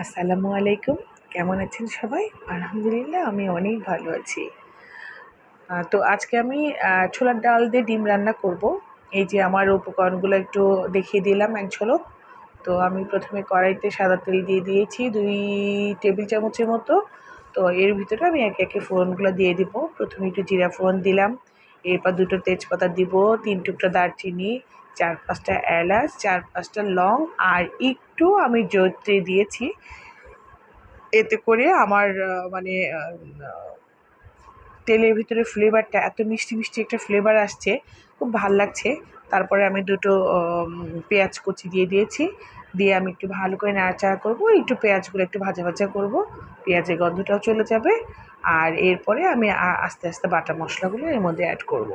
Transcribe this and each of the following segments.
আসসালামু আলাইকুম। কেমন আছেন সবাই? আলহামদুলিল্লাহ আমি অনেক ভালো আছি। তো আজকে আমি ছোলার ডাল দিয়ে ডিম রান্না করব। এই যে আমার উপকরণগুলো একটু দেখিয়ে দিলাম এক ঝলক। তো আমি প্রথমে কড়াইতে সাদা তেল দিয়ে দিয়েছি ২ টেবিল চামচের মতো। তো এর ভিতরে আমি একে, একে ফোড়নগুলো দিয়ে দিব। প্রথমে একটু জিরা ফোড়ন দিলাম। এরপর ২ টো তেজপাতা দিব, ৩ টুকরা দারচিনি, ৪-৫ টা এলাচ, ৪-৫ টা লং আর একটু আমি জয়িত্রী দিয়েছি। এতে করে আমার মানে তেলের ভিতরে ফ্লেভারটা এত মিষ্টি, মিষ্টি একটা ফ্লেভার আসছে, খুব ভাল লাগছে। তারপরে আমি ২ টো পেঁয়াজ কুচি দিয়ে দিয়েছি। দিয়ে আমি একটু ভালো করে নাড়াচাড়া করব। একটু পেঁয়াজগুলো একটু ভাজা, ভাজা করব। পেঁয়াজের গন্ধটাও চলে যাবে। আর এরপরে আমি আস্তে, আস্তে বাটা মশলাগুলো এর মধ্যে অ্যাড করব।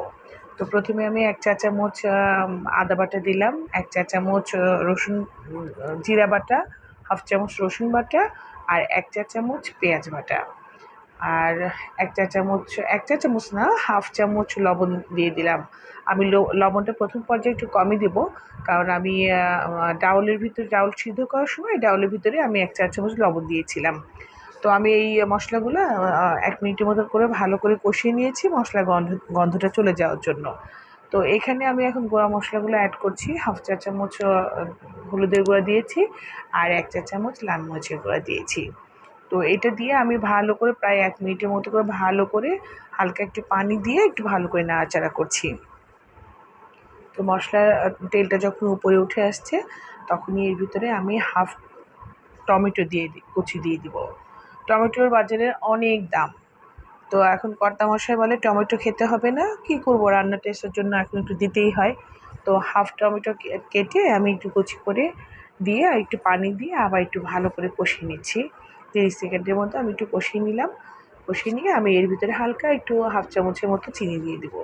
তো প্রথমে আমি ১ চা চামচ আদা বাটা দিলাম, ১ চা চামচ রসুন জিরা বাটা, ১/২ চামচ রসুন বাটা আর ১ চা চামচ পেঁয়াজ বাটা। আর ১ চা চামচ ১ চা চামচ না ১/২ চামচ লবণ দিয়ে দিলাম। আমি লবণটা প্রথম পর্যায়ে একটু কমই দেবো। কারণ আমি ডাউলের ভিতরে ডাউল সিদ্ধ করার সময় ডাউলের ভিতরে আমি ১ চা চামচ লবণ দিয়েছিলাম। তো আমি এই মশলাগুলো ১ মিনিটের মতো করে ভালো করে কষিয়ে নিয়েছি মশলার গন্ধটা চলে যাওয়ার জন্য। তো এখানে আমি এখন গুঁড়া মশলাগুলো অ্যাড করছি। ১/২ চা চামচ হলুদের গুঁড়া দিয়েছি আর ১ চা চামচ লাল মরিচের গুঁড়া দিয়েছি। তো এটা দিয়ে আমি ভালো করে প্রায় ১ মিনিটের মতো করে ভালো করে হালকা একটু পানি দিয়ে একটু ভালো করে নাড়াচাড়া করছি। তো মশলার তেলটা যখন উপরে উঠে আসছে তখনই এর ভিতরে আমি হাফ টমেটো কুচি দিয়ে দিব। টমেটোর বাজারে অনেক দাম। তো এখন কর্তামশাই বলে টমেটো খেতে হবে না, কী করব রান্নার টেস্টের জন্য এখন একটু দিতেই হয়। তো হাফ টমেটো কেটে আমি একটু কুচি করে দিয়ে আর একটু পানি দিয়ে আবার একটু ভালো করে কষিয়ে নিচ্ছি। ৩০ সেকেন্ডের মতো আমি একটু কষিয়ে নিলাম। কষিয়ে নিয়ে আমি এর ভিতরে হালকা একটু ১/২ চামচের মতো চিনি দিয়ে দেবো।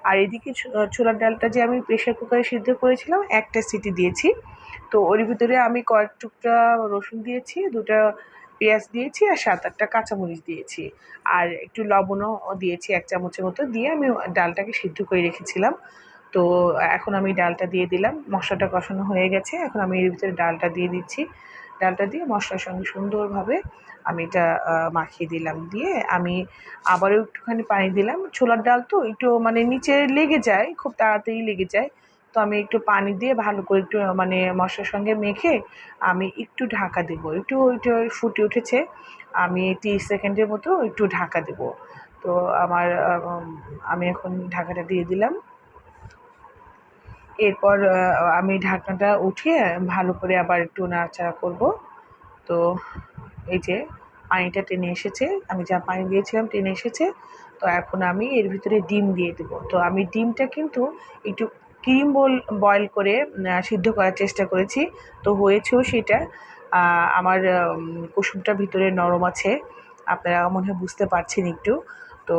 আর এদিকে ছোলার ডালটা যে আমি প্রেশার কুকারে সিদ্ধ করেছিলাম, একটা সিটি দিয়েছি। তো ওর ভিতরে আমি কয়েক টুকরা রসুন দিয়েছি, ২ টা পেঁয়াজ দিয়েছি আর ৭-৮ টা কাঁচামরিচ দিয়েছি। আর একটু লবণও দিয়েছি ১ চামচের মতো দিয়ে আমি ডালটাকে সিদ্ধ করে রেখেছিলাম। তো এখন আমি ডালটা দিয়ে দিলাম। মশলাটা কষানো হয়ে গেছে। এখন আমি এর ভিতরে ডালটা দিয়ে দিচ্ছি। ডালটা দিয়ে মশলার সঙ্গে সুন্দরভাবে আমি এটা মাখিয়ে দিলাম। দিয়ে আমি আবারও একটুখানি পানি দিলাম। ছোলার ডাল তো একটু মানে নিচে লেগে যায়, খুব তাড়াতাড়ি লেগে যায়। তো আমি একটু পানি দিয়ে ভালো করে একটু মানে মশলার সঙ্গে মেখে আমি একটু ঢাকা দেবো। একটু ওইটা ফুটে উঠেছে। আমি ৩০ সেকেন্ডের মতো একটু ঢাকা দেবো। তো আমার আমি এখন ঢাকাটা দিয়ে দিলাম। এরপর আমি ঢাকনাটা উঠিয়ে ভালো করে আবার একটু নাড়াচাড়া করব। তো এই যে পানিটা টেনে এসেছে, আমি যা পানি দিয়েছিলাম টেনে এসেছে। তো এখন আমি এর ভিতরে ডিম দিয়ে দেবো। তো আমি ডিমটা কিন্তু একটু ক্রিম বয়েল করে সিদ্ধ করার চেষ্টা করেছি। তো হয়েছেও সেটা। আমার কুসুমটা ভিতরে নরম আছে। আপনারা মনে হয় বুঝতে পারছেন একটু। তো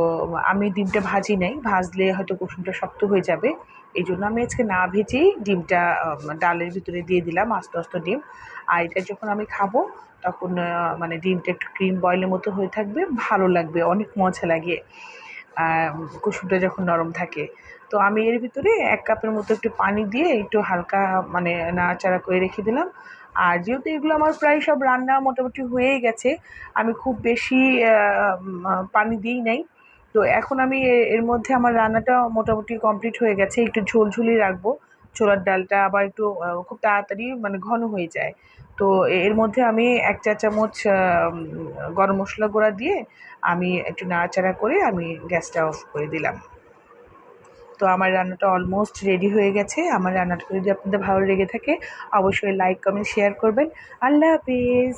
আমি ডিমটা ভাজি নাই। ভাজলে হয়তো কুসুমটা শক্ত হয়ে যাবে। এইজন্য আমি আজকে না ভেজেই ডিমটা ডালের ভিতরে দিয়ে দিলাম আস্ত, আস্ত ডিম। আর এটা যখন আমি খাবো তখন মানে ডিমটা একটু ক্রিম বয়েলের মতো হয়ে থাকবে, ভালো লাগবে, অনেক মজা লাগে কুসুমটা যখন নরম থাকে। তো আমি এর ভিতরে ১ কাপের মতো একটু পানি দিয়ে একটু হালকা মানে নাড়াচাড়া করে রেখে দিলাম। আর যেহেতু এগুলো আমার প্রায় সব রান্না মোটামুটি হয়েই গেছে, আমি খুব বেশি পানি দিই নাই। তো এখন আমি এর মধ্যে আমার রান্নাটা মোটামুটি কমপ্লিট হয়ে গেছে। একটু ঝোলঝুলি রাখবো। ছোলার ডালটা আবার একটু খুব তাড়াতাড়ি মানে ঘন হয়ে যায়। তো এর মধ্যে আমি ১ চা চামচ গরম মসলা গুঁড়া দিয়ে আমি একটু নাড়াচাড়া করে আমি গ্যাসটা অফ করে দিলাম। তো আমার রান্নাটা অলমোস্ট রেডি হয়ে গেছে। আমার রান্নাটা যদি আপনাদের ভালো লেগে থাকে অবশ্যই লাইক, কমেন্ট, শেয়ার করবেন। আল্লাহ হাফিজ।